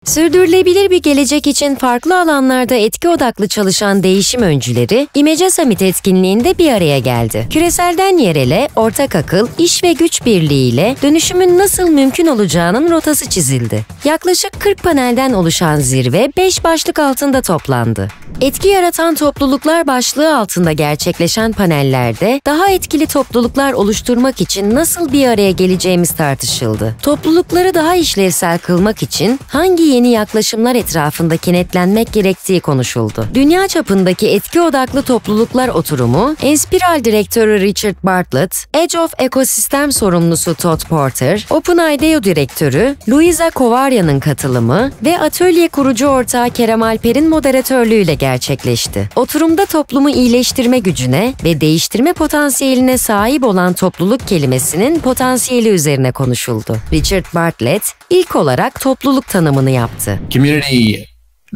Sürdürülebilir bir gelecek için farklı alanlarda etki odaklı çalışan değişim öncüleri, İmece Summit etkinliğinde bir araya geldi. Küreselden yerele, ortak akıl, iş ve güç birliğiyle dönüşümün nasıl mümkün olacağının rotası çizildi. Yaklaşık 40 panelden oluşan zirve 5 başlık altında toplandı. Etki yaratan topluluklar başlığı altında gerçekleşen panellerde daha etkili topluluklar oluşturmak için nasıl bir araya geleceğimiz tartışıldı. Toplulukları daha işlevsel kılmak için hangi yeni yaklaşımlar etrafında kenetlenmek gerektiği konuşuldu. Dünya çapındaki etki odaklı topluluklar oturumu, Enspiral Direktörü Richard Bartlett, Edge of Ekosistem sorumlusu Todd Porter, OpenIDEO Direktörü Luisa Kovarya'nın katılımı ve atölye kurucu ortağı Kerem Alper'in moderatörlüğüyle gerçekleşti. Oturumda toplumu iyileştirme gücüne ve değiştirme potansiyeline sahip olan topluluk kelimesinin potansiyeli üzerine konuşuldu. Richard Bartlett ilk olarak topluluk tanımını yaptı. Community,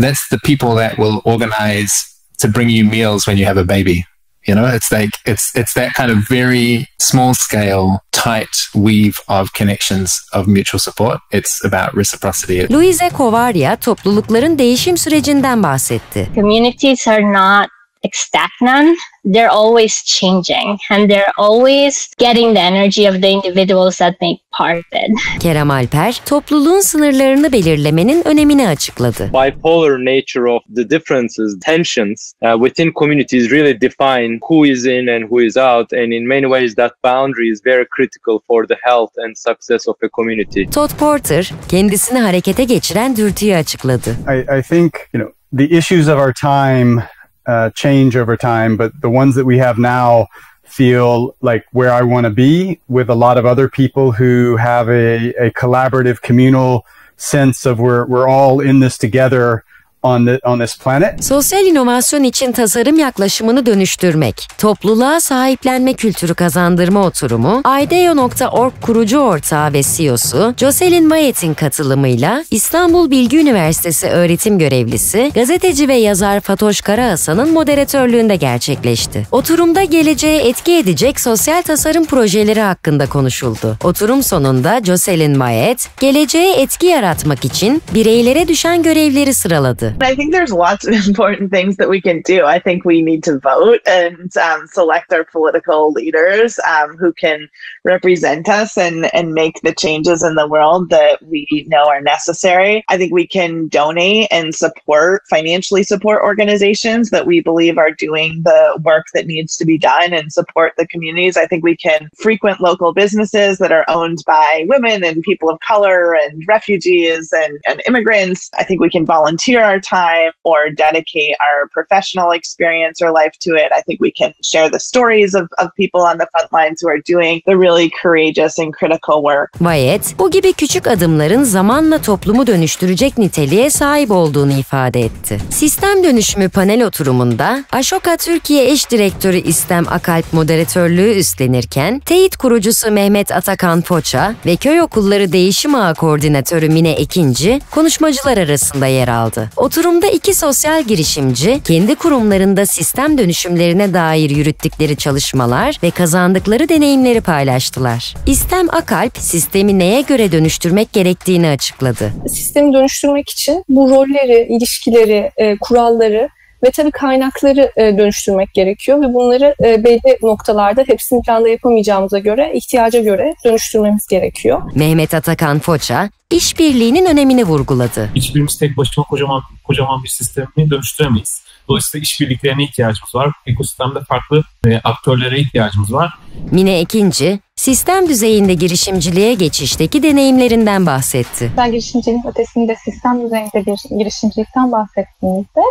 that's the people that will organize to bring you meals when you have a baby. You know, it's that kind of very small scale, tight weave of connections of mutual support. It's about reciprocity. Luisa Kovarya toplulukların değişim sürecinden bahsetti. Communities are not stagnant. They're always changing and they're always getting the energy of the individuals that make part of it. Kerem Alper, topluluğun sınırlarını belirlemenin önemini açıkladı. Bipolar nature of the differences, tensions within communities really define who is in and who is out, and in many ways that boundary is very critical for the health and success of a community. Todd Porter, kendisini harekete geçiren dürtüyü açıkladı. I think, the issues of our time change over time, but the ones that we have now feel like where I want to be, with a lot of other people who have a collaborative, communal sense of we're all in this together on this planet. Sosyal inovasyon için tasarım yaklaşımını dönüştürmek, topluluğa sahiplenme kültürü kazandırma oturumu, IDEO.org kurucu ortağı ve CEO'su Jocelyn Wyatt'in katılımıyla İstanbul Bilgi Üniversitesi öğretim görevlisi, gazeteci ve yazar Fatoş Karahasan'ın moderatörlüğünde gerçekleşti. Oturumda geleceğe etki edecek sosyal tasarım projeleri hakkında konuşuldu. Oturum sonunda Jocelyn Wyatt, geleceğe etki yaratmak için bireylere düşen görevleri sıraladı. I think there's lots of important things that we can do. I think we need to vote and select our political leaders who can represent us and make the changes in the world that we know are necessary. I think we can donate and financially support organizations that we believe are doing the work that needs to be done and support the communities. I think we can frequent local businesses that are owned by women and people of color and refugees and immigrants. I think we can volunteer our time or dedicate our professional experience or life to it. I think we can share the stories of people on the front lines who are doing the really courageous and critical work. Wyatt, bu gibi küçük adımların zamanla toplumu dönüştürecek niteliğe sahip olduğunu ifade etti. Sistem dönüşümü panel oturumunda Ashoka Türkiye Eş Direktörü İstem Akalp moderatörlüğü üstlenirken, TEİT kurucusu Mehmet Atakan Foça ve Köy Okulları Değişim Ağı Koordinatörü Mine Ekinci konuşmacılar arasında yer aldı. Oturumda iki sosyal girişimci, kendi kurumlarında sistem dönüşümlerine dair yürüttükleri çalışmalar ve kazandıkları deneyimleri paylaştılar. İstem Akalp, sistemi neye göre dönüştürmek gerektiğini açıkladı. Sistemi dönüştürmek için bu rolleri, ilişkileri, kuralları ve tabii kaynakları dönüştürmek gerekiyor ve bunları belli noktalarda hepsini planda yapamayacağımıza göre, ihtiyaca göre dönüştürmemiz gerekiyor. Mehmet Atakan Foça, işbirliğinin önemini vurguladı. Hiçbirimiz tek başına kocaman bir sistemi dönüştüremeyiz. Dolayısıyla işbirliklerine ihtiyacımız var. Ekosistemde farklı aktörlere ihtiyacımız var. Mine Ekinci, sistem düzeyinde girişimciliğe geçişteki deneyimlerinden bahsetti. Ben girişimciliğin ötesinde sistem düzeyinde bir girişimcilikten bahsettiğimizde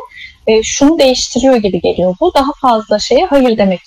şunu değiştiriyor gibi geliyor. Bu daha fazla şeye hayır demek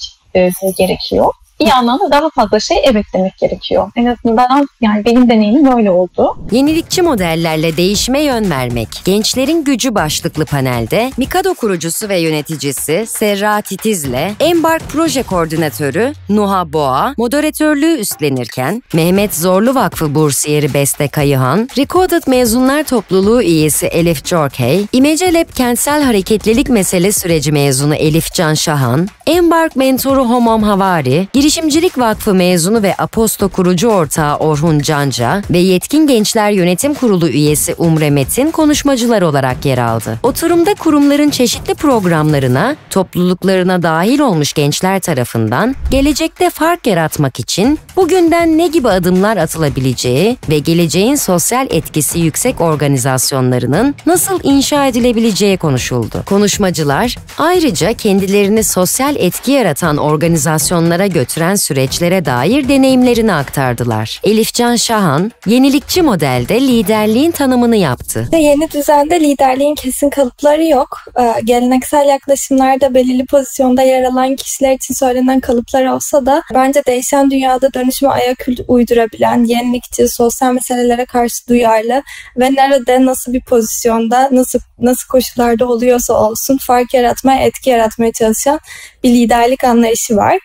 gerekiyor. Bir yandan da daha fazla şey evet demek gerekiyor. En azından yani benim deneyimim böyle oldu. Yenilikçi modellerle değişime yön vermek, gençlerin gücü başlıklı panelde Mikado kurucusu ve yöneticisi Serra Titiz'le Embark Proje Koordinatörü Nuha Boğa moderatörlüğü üstlenirken, Mehmet Zorlu Vakfı bursiyeri Beste Kayıhan, Recorded Mezunlar Topluluğu üyesi Elif Corkey, İmece Lab Kentsel Hareketlilik Mesele Süreci mezunu Elif Can Şahan, Embark mentoru Homam Havari, Girişimcilik Vakfı mezunu ve Aposto kurucu ortağı Orhun Canca ve Yetkin Gençler Yönetim Kurulu üyesi Umre Metin konuşmacılar olarak yer aldı. Oturumda kurumların çeşitli programlarına, topluluklarına dahil olmuş gençler tarafından gelecekte fark yaratmak için bugünden ne gibi adımlar atılabileceği ve geleceğin sosyal etkisi yüksek organizasyonlarının nasıl inşa edilebileceği konuşuldu. Konuşmacılar ayrıca kendilerini sosyal etki yaratan organizasyonlara götüren süreçlere dair deneyimlerini aktardılar. Elifcan Şahan, yenilikçi modelde liderliğin tanımını yaptı. Yeni düzende liderliğin kesin kalıpları yok. Geleneksel yaklaşımlarda belirli pozisyonda yer alan kişiler için söylenen kalıplar olsa da bence değişen dünyada dönüşüme ayak uydurabilen, yenilikçi, sosyal meselelere karşı duyarlı ve nerede, nasıl bir pozisyonda, nasıl koşullarda oluyorsa olsun fark yaratmaya, etki yaratmaya çalışan bir liderlik anlayışı var.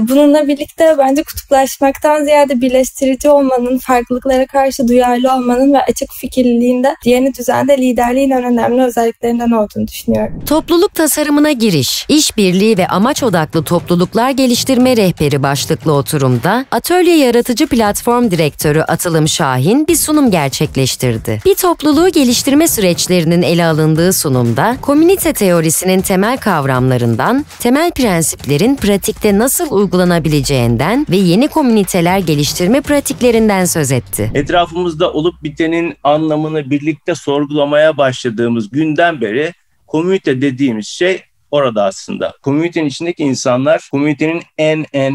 Bununla birlikte bence kutuplaşmaktan ziyade birleştirici olmanın, farklılıklara karşı duyarlı olmanın ve açık fikirliliğinde yeni düzende liderliğin en önemli özelliklerinden olduğunu düşünüyorum. Topluluk tasarımına giriş, işbirliği ve amaç odaklı topluluklar geliştirme rehberi başlıklı oturumda Atölye Yaratıcı Platform Direktörü Atılım Şahin bir sunum gerçekleştirdi. Bir topluluğu geliştirme süreçlerinin ele alındığı sunumda komünite teorisinin temel kavramlarından, temel prensiplerin pratikte nasıl uygulanabileceğinden ve yeni komüniteler geliştirme pratiklerinden söz etti. Etrafımızda olup bitenin anlamını birlikte sorgulamaya başladığımız günden beri komünite dediğimiz şey orada aslında. Komünitenin içindeki insanlar komünitenin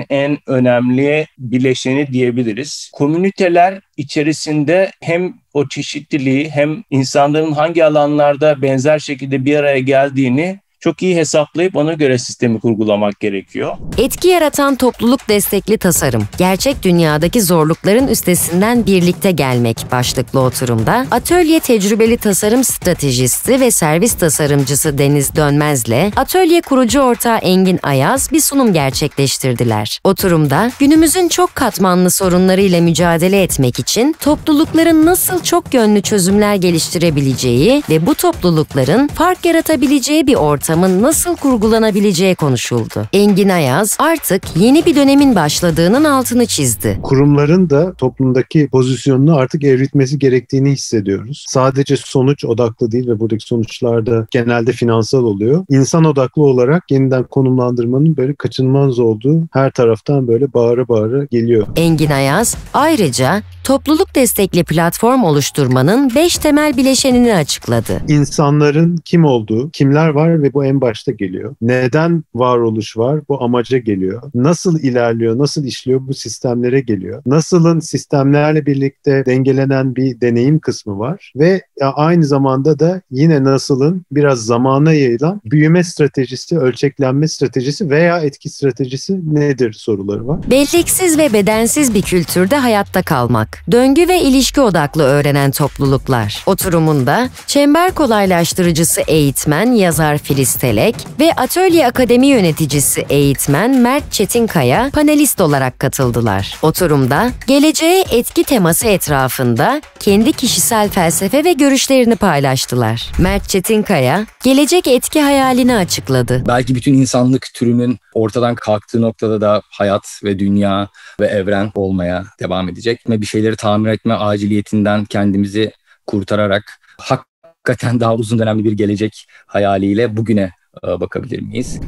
en önemli bileşeni diyebiliriz. Komüniteler içerisinde hem o çeşitliliği hem insanların hangi alanlarda benzer şekilde bir araya geldiğini çok iyi hesaplayıp ona göre sistemi kurgulamak gerekiyor. Etki yaratan topluluk destekli tasarım, gerçek dünyadaki zorlukların üstesinden birlikte gelmek başlıklı oturumda atölye tecrübeli tasarım stratejisti ve servis tasarımcısı Deniz Dönmez'le atölye kurucu ortağı Engin Ayaz bir sunum gerçekleştirdiler. Oturumda günümüzün çok katmanlı sorunlarıyla mücadele etmek için toplulukların nasıl çok yönlü çözümler geliştirebileceği ve bu toplulukların fark yaratabileceği bir ortamın nasıl kurgulanabileceği konuşuldu. Engin Ayaz artık yeni bir dönemin başladığının altını çizdi. Kurumların da toplumdaki pozisyonunu artık evritmesi gerektiğini hissediyoruz. Sadece sonuç odaklı değil ve buradaki sonuçlar da genelde finansal oluyor. İnsan odaklı olarak yeniden konumlandırmanın böyle kaçınılmaz olduğu her taraftan böyle bağıra bağıra geliyor. Engin Ayaz ayrıca topluluk destekli platform oluşturmanın 5 temel bileşenini açıkladı. İnsanların kim olduğu, kimler var ve bu en başta geliyor. Neden varoluş var? Bu amaca geliyor. Nasıl ilerliyor, nasıl işliyor? Bu sistemlere geliyor. Nasılın sistemlerle birlikte dengelenen bir deneyim kısmı var ve aynı zamanda da yine nasılın biraz zamana yayılan büyüme stratejisi, ölçeklenme stratejisi veya etki stratejisi nedir soruları var. Belleksiz ve bedensiz bir kültürde hayatta kalmak. Döngü ve ilişki odaklı öğrenen topluluklar. Oturumunda çember kolaylaştırıcısı eğitmen, yazar Filiz Telek ve Atölye Akademi yöneticisi eğitmen Mert Çetinkaya panelist olarak katıldılar. Oturumda geleceğe etki teması etrafında kendi kişisel felsefe ve görüşlerini paylaştılar. Mert Çetinkaya gelecek etki hayalini açıkladı. Belki bütün insanlık türünün ortadan kalktığı noktada da hayat ve dünya ve evren olmaya devam edecek ve bir şeyleri tamir etme aciliyetinden kendimizi kurtararak hakikaten daha uzun dönemli bir gelecek hayaliyle bugüne bakabilir miyiz?